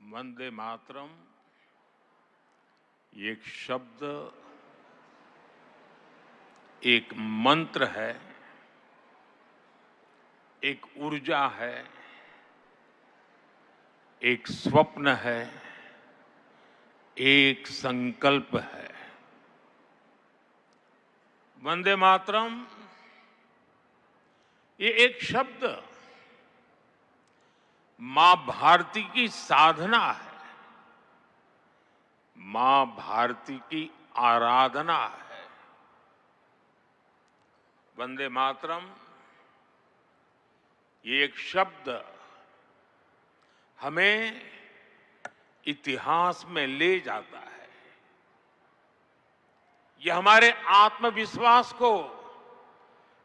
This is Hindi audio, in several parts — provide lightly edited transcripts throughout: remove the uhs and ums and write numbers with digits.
वंदे मातरम ये एक शब्द, एक मंत्र है, एक ऊर्जा है, एक स्वप्न है, एक संकल्प है। वंदे मातरम ये एक शब्द मां भारती की साधना है, मां भारती की आराधना है। वंदे मातरम ये एक शब्द हमें इतिहास में ले जाता है। यह हमारे आत्मविश्वास को,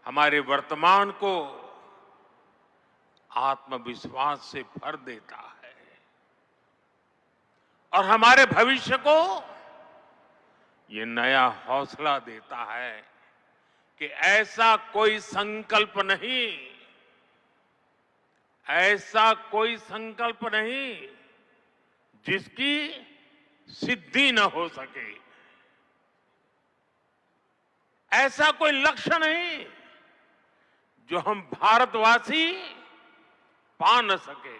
हमारे वर्तमान को आत्मविश्वास से भर देता है और हमारे भविष्य को ये नया हौसला देता है कि ऐसा कोई संकल्प नहीं, ऐसा कोई संकल्प नहीं जिसकी सिद्धि न हो सके, ऐसा कोई लक्ष्य नहीं जो हम भारतवासी पा न सके।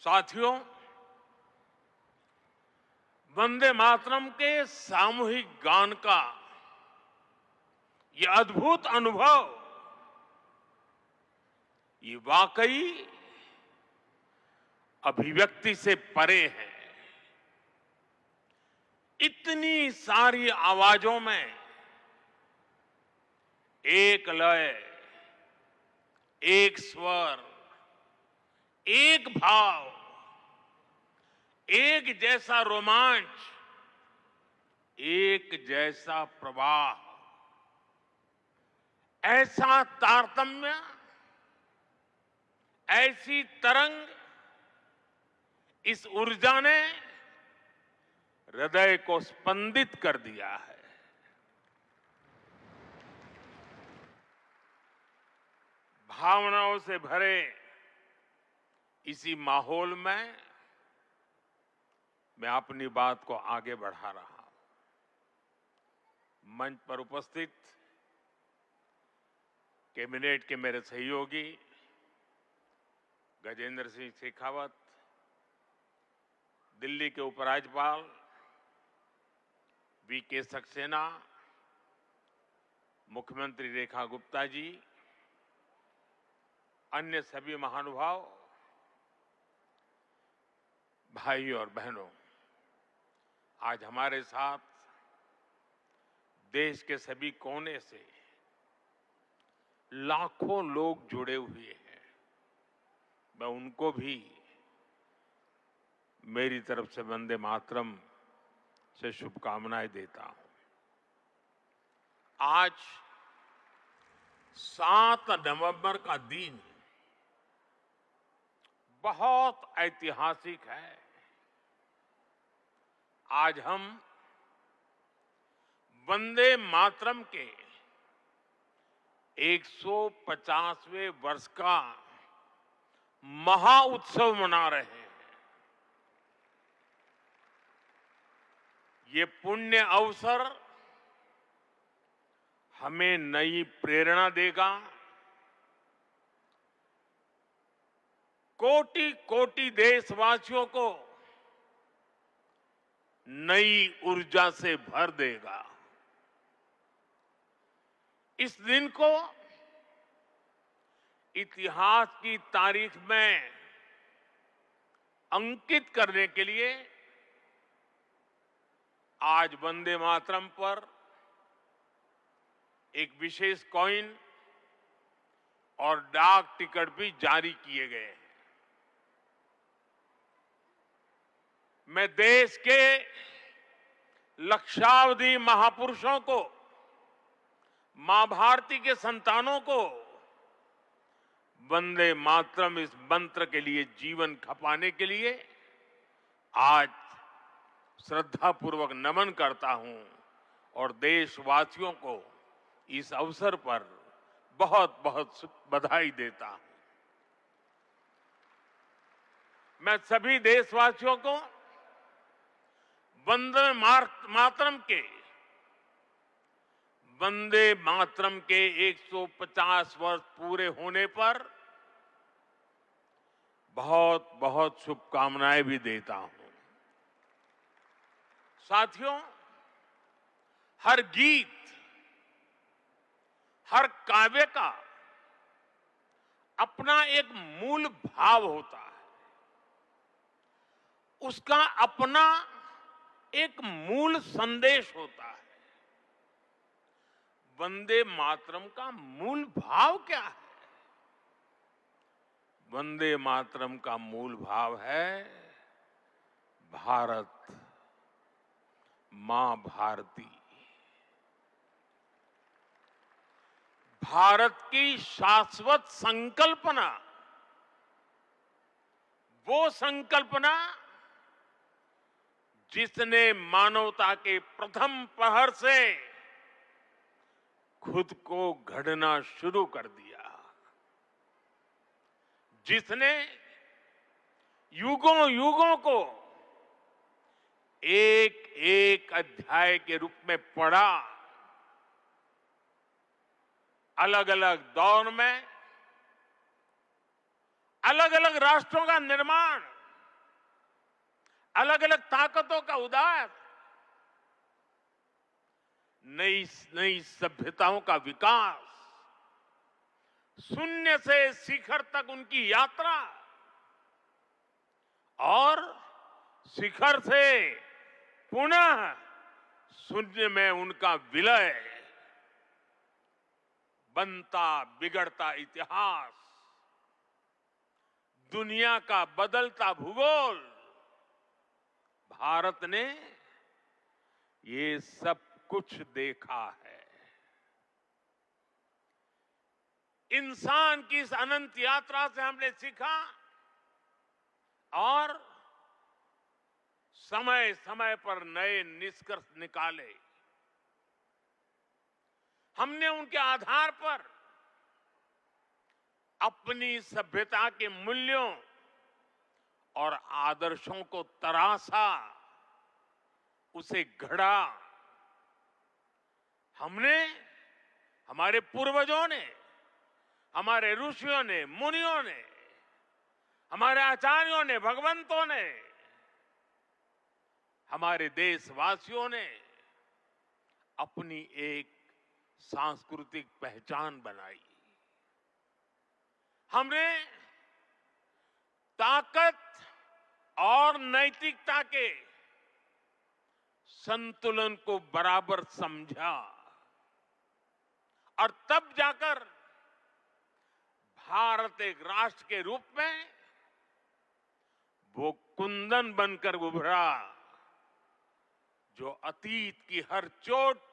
साथियों, वंदे मातरम के सामूहिक गान का ये अद्भुत अनुभव, ये वाकई अभिव्यक्ति से परे है। इतनी सारी आवाजों में एक लय, एक स्वर, एक भाव, एक जैसा रोमांच, एक जैसा प्रवाह, ऐसा तारतम्य, ऐसी तरंग, इस ऊर्जा ने हृदय को स्पंदित कर दिया है। भावनाओं से भरे इसी माहौल में मैं अपनी बात को आगे बढ़ा रहा हूं। मंच पर उपस्थित कैबिनेट के मेरे सहयोगी गजेंद्र सिंह शेखावत, दिल्ली के उपराज्यपाल वीके सक्सेना, मुख्यमंत्री रेखा गुप्ता जी, अन्य सभी महानुभाव, भाई और बहनों, आज हमारे साथ देश के सभी कोने से लाखों लोग जुड़े हुए हैं। मैं उनको भी मेरी तरफ से वंदे मातरम से शुभकामनाएं देता हूं। आज 7 नवंबर का दिन बहुत ऐतिहासिक है। आज हम वंदे मातरम के 150वें वर्ष का महाउत्सव मना रहे हैं। ये पुण्य अवसर हमें नई प्रेरणा देगा, कोटि कोटि देशवासियों को नई ऊर्जा से भर देगा। इस दिन को इतिहास की तारीख में अंकित करने के लिए आज वंदे मातरम पर एक विशेष कॉइन और डाक टिकट भी जारी किए गए हैं। मैं देश के लक्षावधि महापुरुषों को, मां भारती के संतानों को वंदे मातरम इस मंत्र के लिए जीवन खपाने के लिए आज श्रद्धापूर्वक नमन करता हूं और देशवासियों को इस अवसर पर बहुत बहुत बधाई देता हूं। मैं सभी देशवासियों को वंदे मातरम के 150 वर्ष पूरे होने पर बहुत बहुत शुभकामनाएं भी देता हूं। साथियों, हर गीत, हर काव्य का अपना एक मूल भाव होता है, उसका अपना एक मूल संदेश होता है। वंदे मातरम का मूल भाव क्या है? वंदे मातरम का मूल भाव है भारत मां भारती। भारत की शाश्वत संकल्पना, वो संकल्पना जिसने मानवता के प्रथम पहर से खुद को गढ़ना शुरू कर दिया, जिसने युगों युगों को एक एक अध्याय के रूप में पढ़ा, अलग अलग दौर में अलग अलग राष्ट्रों का निर्माण, अलग अलग ताकतों का उदय, नई नई सभ्यताओं का विकास, शून्य से शिखर तक उनकी यात्रा और शिखर से पुनः शून्य में उनका विलय, बनता बिगड़ता इतिहास, दुनिया का बदलता भूगोल, भारत ने ये सब कुछ देखा है। इंसान की इस अनंत यात्रा से हमने सीखा और समय समय पर नए निष्कर्ष निकाले। हमने उनके आधार पर अपनी सभ्यता के मूल्यों और आदर्शों को तराशा, उसे गढ़ा। हमने, हमारे पूर्वजों ने, हमारे ऋषियों ने, मुनियों ने, हमारे आचार्यों ने, भगवंतों ने, हमारे देशवासियों ने अपनी एक सांस्कृतिक पहचान बनाई। हमने ताकत और नैतिकता के संतुलन को बराबर समझा और तब जाकर भारत एक राष्ट्र के रूप में वो कुंदन बनकर उभरा जो अतीत की हर चोट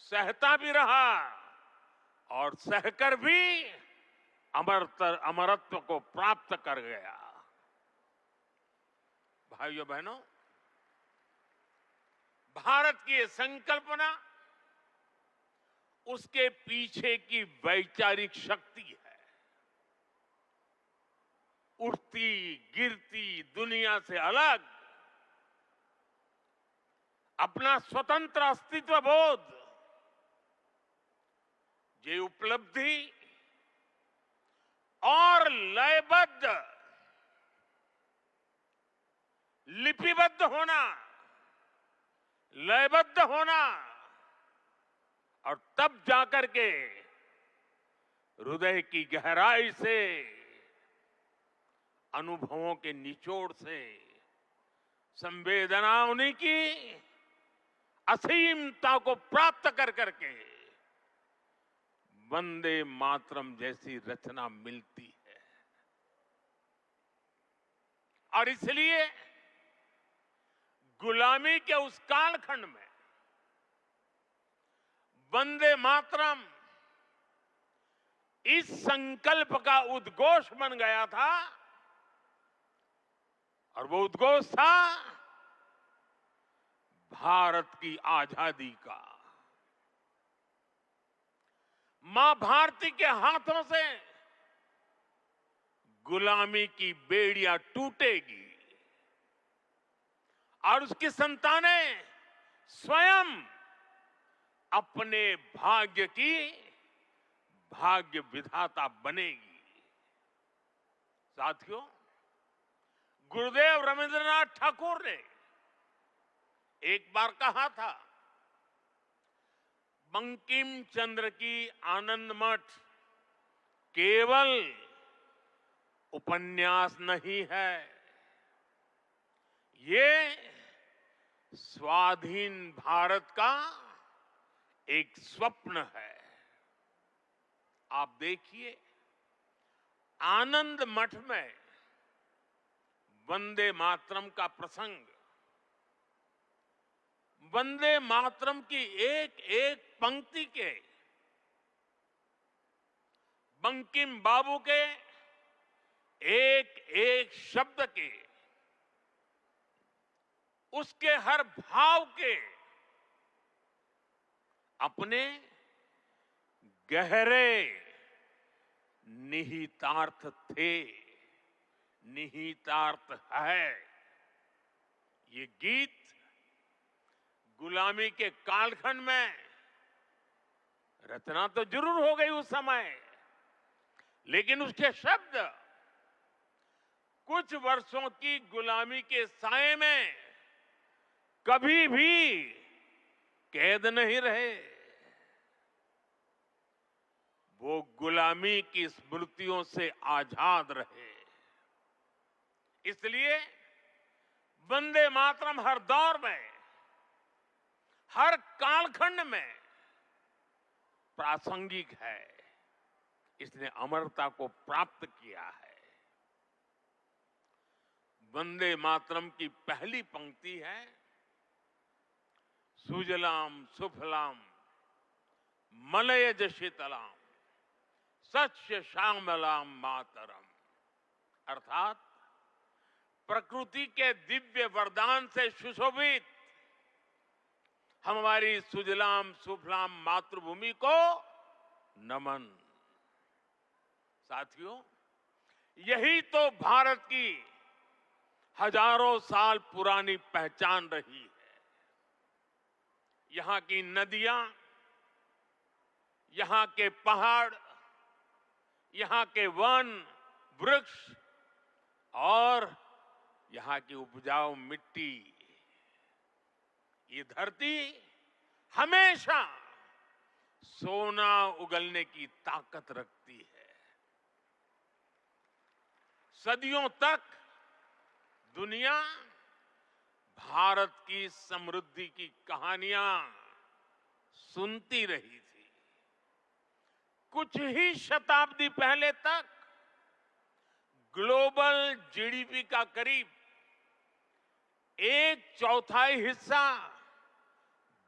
सहता भी रहा और सहकर भी अमरत्व को प्राप्त कर गया। भाइयों बहनों, भारत की ये संकल्पना, उसके पीछे की वैचारिक शक्ति है। उठती गिरती दुनिया से अलग अपना स्वतंत्र अस्तित्व बोध, ये उपलब्धि और लयबद्ध, लिपिबद्ध होना, लयबद्ध होना और तब जाकर के हृदय की गहराई से, अनुभवों के निचोड़ से, संवेदनाओं की असीमता को प्राप्त कर करके वंदे मातरम जैसी रचना मिलती है। और इसलिए गुलामी के उस कालखंड में वंदे मातरम इस संकल्प का उद्घोष बन गया था और वो उद्घोष था भारत की आजादी का। मां भारती के हाथों से गुलामी की बेड़ियां टूटेगी और उसकी संतानें स्वयं अपने भाग्य की भाग्य विधाता बनेगी। साथियों, गुरुदेव रविंद्रनाथ ठाकुर ने एक बार कहा था, बंकिम चंद्र की आनंद मठ केवल उपन्यास नहीं है, ये स्वाधीन भारत का एक स्वप्न है। आप देखिए, आनंद मठ में वंदे मातरम का प्रसंग, वंदे मातरम की एक एक पंक्ति के, बंकिम बाबू के एक एक शब्द के, उसके हर भाव के अपने गहरे निहितार्थ थे, निहितार्थ है। ये गीत गुलामी के कालखंड में रचना तो जरूर हो गई उस समय, लेकिन उसके शब्द कुछ वर्षों की गुलामी के साए में कभी भी कैद नहीं रहे। वो गुलामी की स्मृतियों से आजाद रहे। इसलिए वंदे मातरम हर दौर में, हर कालखंड में प्रासंगिक है। इसने अमरता को प्राप्त किया है। वंदे मातरम की पहली पंक्ति है, सुजलाम सुफलाम मलयज शीतलाम सस्य श्यामलाम मातरम। अर्थात प्रकृति के दिव्य वरदान से सुशोभित हमारी सुजलाम सुफलाम मातृभूमि को नमन। साथियों, यही तो भारत की हजारों साल पुरानी पहचान रही है। यहां की नदियां, यहां के पहाड़, यहां के वन वृक्ष और यहां की उपजाऊ मिट्टी, ये धरती हमेशा सोना उगलने की ताकत रखती है। सदियों तक दुनिया भारत की समृद्धि की कहानियां सुनती रही थी। कुछ ही शताब्दी पहले तक ग्लोबल जीडीपी का करीब 1/4 हिस्सा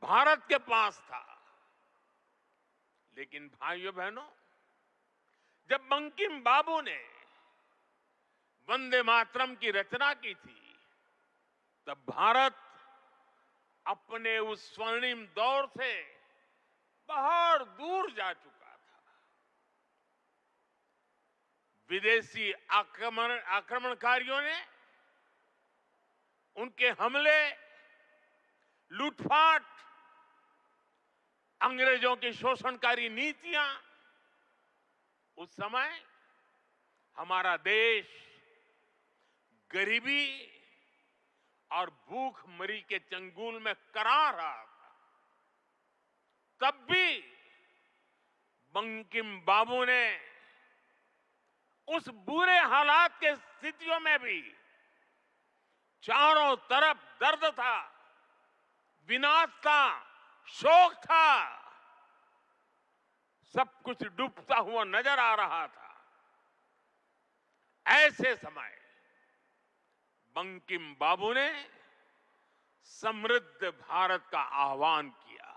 भारत के पास था। लेकिन भाइयों बहनों, जब बंकिम बाबू ने वंदे मातरम की रचना की थी, तब भारत अपने उस स्वर्णिम दौर से बहुत दूर जा चुका था। विदेशी आक्रमणकारियों ने उनके हमले, लूटपाट, अंग्रेजों की शोषणकारी नीतियां, उस समय हमारा देश गरीबी और भूखमरी के चंगुल में करा रहा था। तब भी बंकिम बाबू ने उस बुरे हालात के स्थितियों में भी, चारों तरफ दर्द था, विनाश था, शोक था, सब कुछ डूबता हुआ नजर आ रहा था। ऐसे समय बंकिम बाबू ने समृद्ध भारत का आह्वान किया,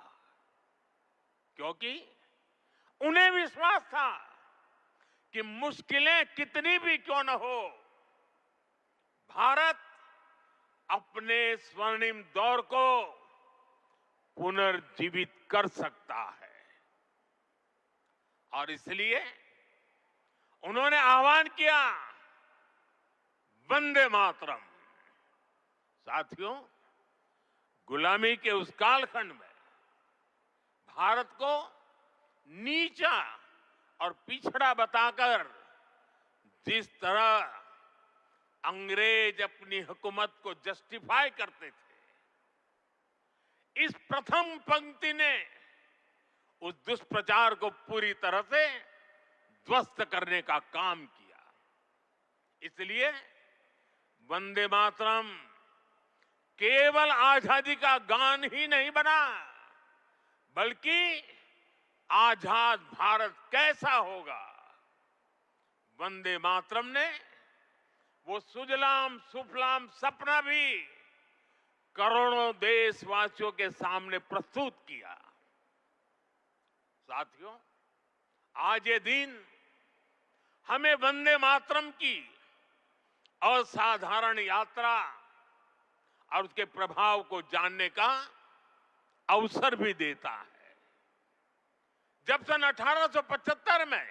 क्योंकि उन्हें विश्वास था कि मुश्किलें कितनी भी क्यों न हो, भारत अपने स्वर्णिम दौर को पुनर्जीवित कर सकता है। और इसलिए उन्होंने आह्वान किया, वंदे मातरम। साथियों, गुलामी के उस कालखंड में भारत को नीचा और पिछड़ा बताकर जिस तरह अंग्रेज अपनी हुकूमत को जस्टिफाई करते थे, इस प्रथम पंक्ति ने उस दुष्प्रचार को पूरी तरह से ध्वस्त करने का काम किया। इसलिए वंदे मातरम केवल आजादी का गान ही नहीं बना, बल्कि आजाद भारत कैसा होगा, वंदे मातरम ने वो सुजलाम सुफलाम सपना भी करोड़ों देशवासियों के सामने प्रस्तुत किया। साथियों, आज ये दिन हमें वंदे मातरम की असाधारण यात्रा और उसके प्रभाव को जानने का अवसर भी देता है। जब सन 1875 में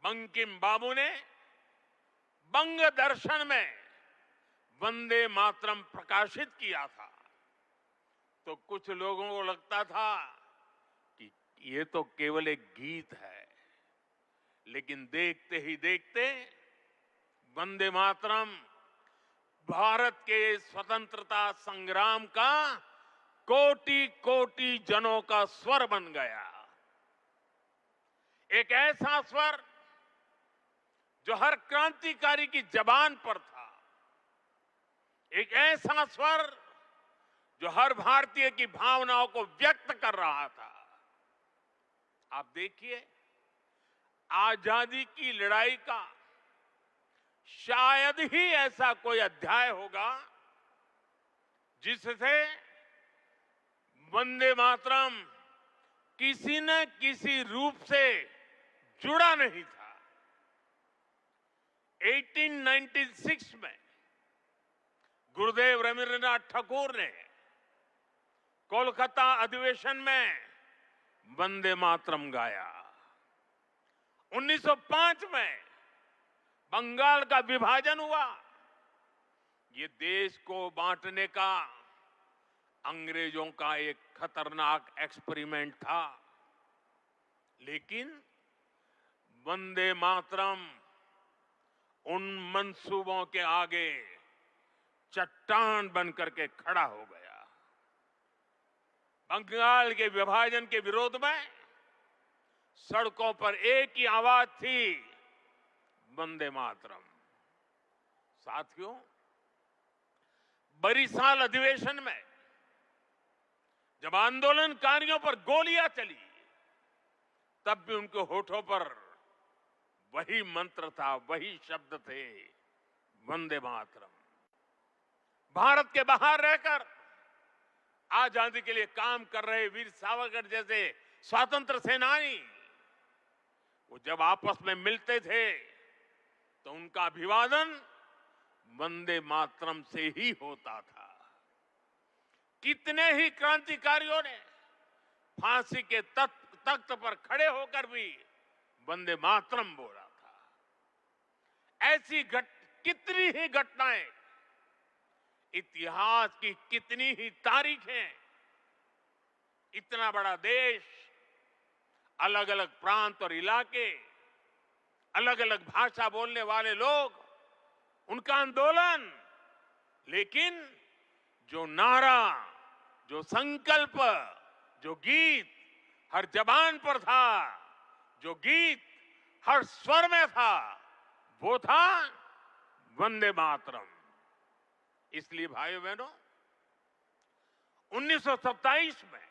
बंकिम बाबू ने बंग दर्शन में वंदे मातरम प्रकाशित किया था, तो कुछ लोगों को लगता था कि ये तो केवल एक गीत है, लेकिन देखते ही देखते वंदे मातरम भारत के स्वतंत्रता संग्राम का कोटि कोटि जनों का स्वर बन गया। एक ऐसा स्वर जो हर क्रांतिकारी की जबान पर था, एक ऐसा स्वर जो हर भारतीय की भावनाओं को व्यक्त कर रहा था। आप देखिए, आजादी की लड़ाई का शायद ही ऐसा कोई अध्याय होगा जिससे वंदे मातरम किसी न किसी रूप से जुड़ा नहीं था। 1896 में गुरुदेव रवींद्रनाथ ठाकुर ने कोलकाता अधिवेशन में वंदे मातरम गाया। 1905 में बंगाल का विभाजन हुआ। ये देश को बांटने का अंग्रेजों का एक खतरनाक एक्सपेरिमेंट था, लेकिन वंदे मातरम उन मंसूबों के आगे चट्टान बनकर के खड़ा हो गया। बंगाल के विभाजन के विरोध में सड़कों पर एक ही आवाज थी, वंदे मातरम। साथियों, बरिसाल अधिवेशन में जब आंदोलनकारियों पर गोलियां चली, तब भी उनके होठों पर वही मंत्र था, वही शब्द थे, वंदे मातरम। भारत के बाहर रहकर आजादी के लिए काम कर रहे वीर सावरकर जैसे स्वतंत्र सेनानी, वो जब आपस में मिलते थे तो उनका अभिवादन वंदे मातरम से ही होता था। कितने ही क्रांतिकारियों ने फांसी के तख्त पर खड़े होकर भी वंदे मातरम बोला था। ऐसी कितनी ही घटनाएं, इतिहास की कितनी ही तारीखें, इतना बड़ा देश, अलग अलग प्रांत और इलाके, अलग अलग भाषा बोलने वाले लोग, उनका आंदोलन, लेकिन जो नारा, जो संकल्प, जो गीत हर जबान पर था, जो गीत हर स्वर में था, वो था वंदे मातरम। इसलिए भाइयों बहनों, 1927 में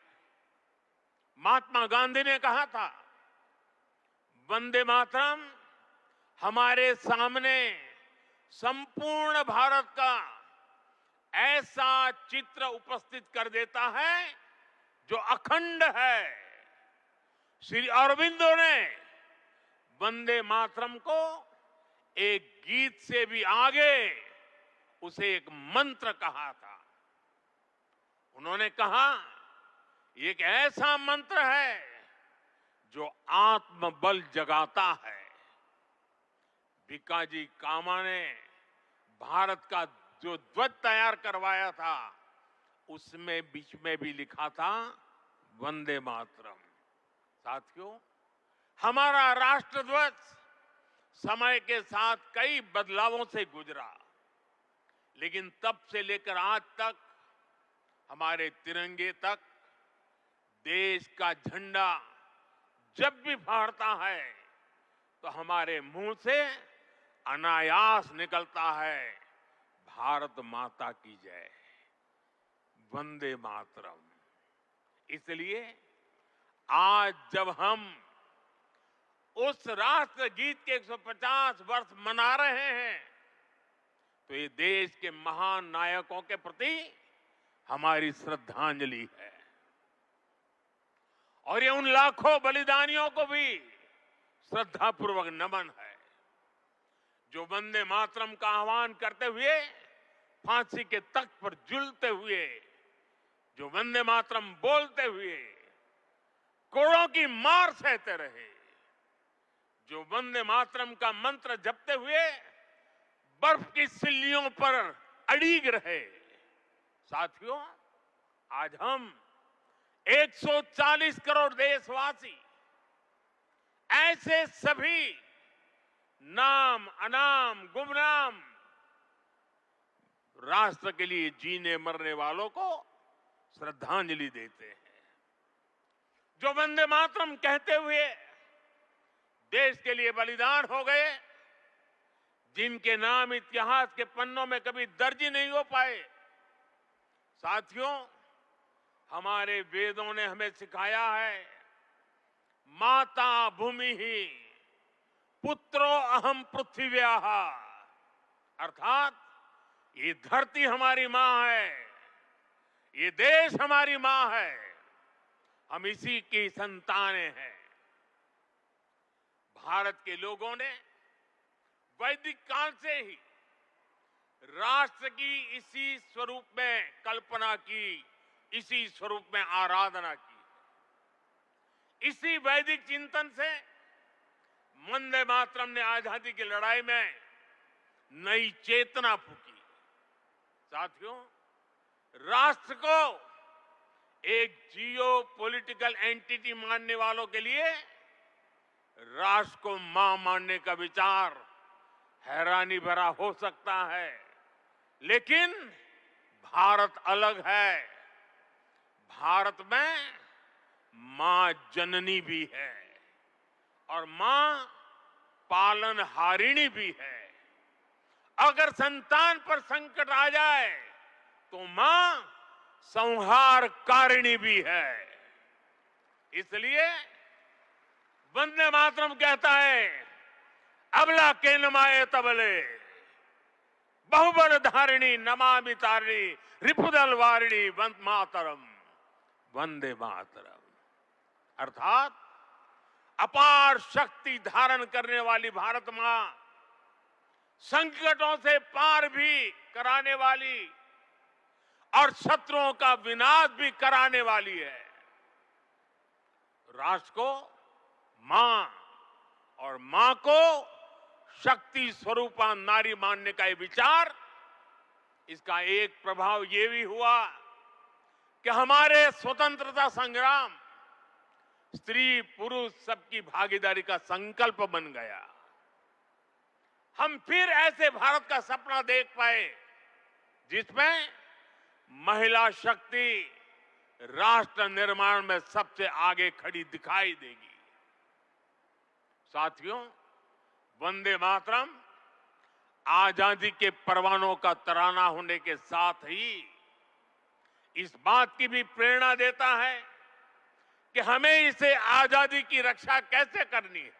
महात्मा गांधी ने कहा था, वंदे मातरम हमारे सामने संपूर्ण भारत का ऐसा चित्र उपस्थित कर देता है जो अखंड है। श्री अरविंदो ने वंदे मातरम को एक गीत से भी आगे उसे एक मंत्र कहा था। उन्होंने कहा, ये एक ऐसा मंत्र है जो आत्मबल जगाता है। भिकाजी कामा ने भारत का जो ध्वज तैयार करवाया था, उसमें बीच में भी लिखा था वंदे मातरम। साथियों, हमारा राष्ट्र ध्वज समय के साथ कई बदलावों से गुजरा, लेकिन तब से लेकर आज तक हमारे तिरंगे तक देश का झंडा जब भी फहरता है तो हमारे मुंह से अनायास निकलता है, भारत माता की जय, वंदे मातरम। इसलिए आज जब हम उस राष्ट्र गीत के 150 वर्ष मना रहे हैं, तो ये देश के महान नायकों के प्रति हमारी श्रद्धांजलि है और ये उन लाखों बलिदानियों को भी श्रद्धापूर्वक नमन है जो वंदे मातरम का आह्वान करते हुए फांसी के तख्त पर झूलते हुए, जो वंदे मातरम बोलते हुए कोड़ों की मार सहते रहे, जो वंदे मातरम का मंत्र जपते हुए बर्फ की सिल्लियों पर अड़ीग रहे। साथियों, आज हम 140 करोड़ देशवासी ऐसे सभी नाम अनाम गुमनाम राष्ट्र के लिए जीने मरने वालों को श्रद्धांजलि देते हैं, जो वंदे मातरम कहते हुए देश के लिए बलिदान हो गए, जिनके नाम इतिहास के पन्नों में कभी दर्ज ही नहीं हो पाए। साथियों, हमारे वेदों ने हमें सिखाया है, माता भूमि ही पुत्रो अहम पृथ्व्याः, अर्थात ये धरती हमारी मां है, ये देश हमारी मां है, हम इसी की संतानें हैं। भारत के लोगों ने वैदिक काल से ही राष्ट्र की इसी स्वरूप में कल्पना की, इसी स्वरूप में आराधना की। इसी वैदिक चिंतन से वंदे मातरम ने आजादी की लड़ाई में नई चेतना फूंकी। साथियों, राष्ट्र को एक जियो पॉलिटिकल एंटिटी मानने वालों के लिए राष्ट्र को मां मानने का विचार हैरानी भरा हो सकता है, लेकिन भारत अलग है। भारत में मां जननी भी है और मां पालनहारिणी भी है। अगर संतान पर संकट आ जाए तो मां संहारकारिणी भी है। इसलिए वंदे मातरम कहता है, अबला के नमाए तबले बहुबल धारिणी नमामि तारिणी रिपुदल वारिणी वंदे मातरम, वंदे मातरम। अर्थात अपार शक्ति धारण करने वाली भारत मां संकटों से पार भी कराने वाली और शत्रुओं का विनाश भी कराने वाली है। राष्ट्र को मां और मां को शक्ति स्वरूपा नारी मानने का ये विचार, इसका एक प्रभाव ये भी हुआ कि हमारे स्वतंत्रता संग्राम स्त्री पुरुष सबकी भागीदारी का संकल्प बन गया। हम फिर ऐसे भारत का सपना देख पाए जिसमें महिला शक्ति राष्ट्र निर्माण में सबसे आगे खड़ी दिखाई देगी। साथियों, वंदे मातरम आजादी के परवानों का तराना होने के साथ ही इस बात की भी प्रेरणा देता है कि हमें इसे आजादी की रक्षा कैसे करनी है।